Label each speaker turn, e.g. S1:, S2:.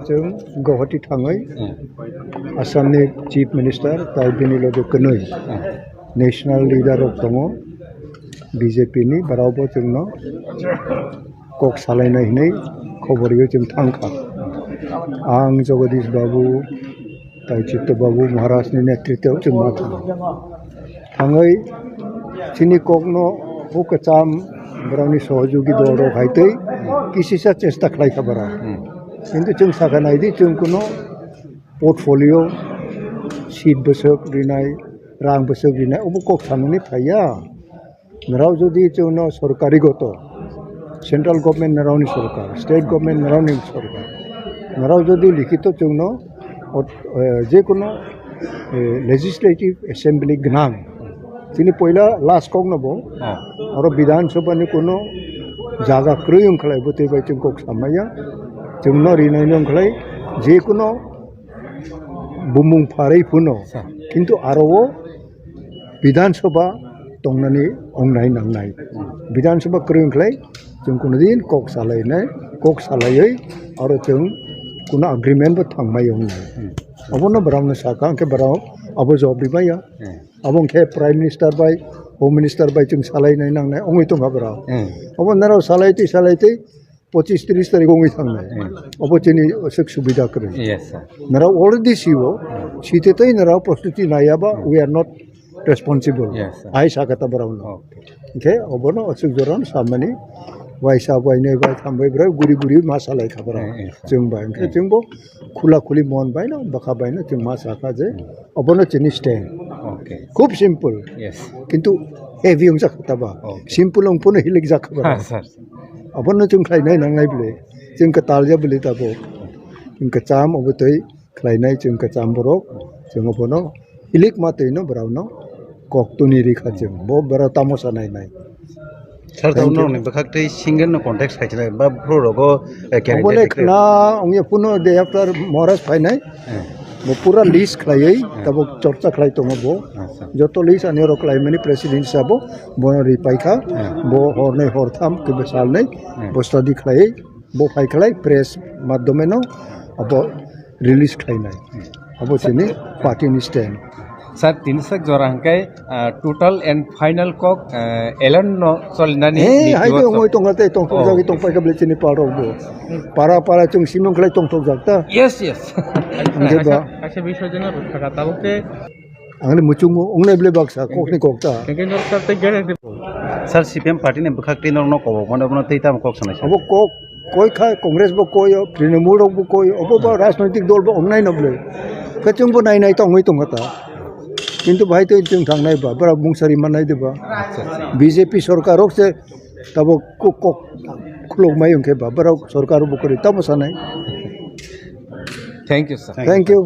S1: जों गुवाहाटी थाङै आसामनि चिफ मिनिस्टार ताय बिनि लगे कनै नेशनल लिडार दङ बीजेपीनि बारावबो जोंनो कक सालायनाय खबरियो जों थांखा आं जगदीश बाबू ताय चित्त बाबू महाराजनि नेतृत्वआव जों मा थाङै चिनी ककनो हुकचाम बरावनि सहयोगी दल हायतै किसिसा चेष्टा खालायखा बारा किन्तु जों सागानायदि जों कुनो पोर्टफोलियो सीट बसक रिनाय रां बसक रिनाय अब कक साननानै फाया नराव जुदि जोंनो सरकारि गत सेंट्रल गवर्नमेंट नरावनि सरकार स्टेट गवर्नमेंट नरावनि सरकार नराव जुदि लिखित जोंनो जेकुनो लेजिस्लेटिव एसेम्बली गनां जोंनि पहिला लास्ट कक नबो आरो विधानसभानि कुनो जागा क्रय अंखलाय बतेबाय जों कक सामाया जोंनो रिनायनि अंखलाय जेकुनो बुमुं फारै फुनो किन्तु आरो विधानसभा दंनानै अंनाय नांनाय विधानसभा क्रय अंखलाय जों कुनो दिन कक सालायै आरो जों कुनो एग्रीमेंट बो थांमाय अंनाय अबनो बरावनो साका अंके बराव अब जवाब दिबाया अबंखे प्राइम मिनिस्टर बाय होम मिनिस्टर बाय जों सालायनाय नांनाय अंगै दंगा बराव अब नराव सालायते 25-30 तारिख अंगै थांनाय अब जोंनि असुख सुबिदा करे नराव अलरेडी सीते नराव प्रस्तुति नायाबा वी आर नॉट रेस्पॉन्सिबल आई साकता बरावनो ओके अबनो असुख जरान सामनि वाइसा बायनाय बाय थांबाय ब्रा गुरि मा सालाय खबर जों बाय ओंखे जोंबो खुला खुलि मन बाय ना बखा बाय ना जों मा साखा जे अबनो जोंनि स्टैंड खूब सिंपल किन्तु हेवी अंग जाखताबा सिंपल अंगपुनो हिलिक जाखबा अबनो जों खायनाय नांनाय बिले जों का तालजा बिले ताबो जों का चाम अबतै खायनाय जों का चाम बरक जों अबनो हिलिक मातैनो बरावनो कक्तुनि रिखा जों बो बरा तामसा नायनाय
S2: सर दाउनो ने बखाक्तै सिंगल नो कॉन्टेक्ट खायचला बा प्रोरगो
S1: कैंडिडेट ना अंगे पुनो डे आफ्टर महाराज फाइनाय बो पूरा लिस्ट खायै तब चर्चा खाय तंगबो जतो लिस्ट आनि रखलाय माने प्रेसिडेंट साबो बो रिपाइखा बो हरनै हरथाम के बेसालनै बो स्टडी खायै बो फाइखलाय प्रेस माध्यमेनो अब रिलीज खायनाय अब सिनि पार्टी नि स्टैंड
S2: सर 300 जरांकाय टोटल एंड फाइनल कक एलन नो सलिनानि
S1: हायदो ओय तंगाते तंथक जागि तंपाय गबले चिनि पारबो पारा जों सिमं खलाय तंथक जागता
S2: यस
S1: अंगेबा
S3: कासे विषय जों रखा ताबोते
S1: आंनि मुचुंगो अंगने ब्ले Baksa ककनि ककता
S3: KK नरकारते गेरे
S2: sir CPM party ने बखाक्तै नरनो कबो माने बनो तैताम कक सनाय
S1: अब कक कोई खा कांग्रेस बो कोई तृणमूल बो कोई अब राजनैतिक दल बो अंगनाय नबले कचंबो नायनाय तंगै तंगता किन्तु भाई तो जों थांनाय बा बरा बुंसारि माननाय देबा बीजेपी सरकार से तब को खुलमाय उनके बा बरा सरकार बो करे तब सानाय
S2: thank you sir
S1: thank you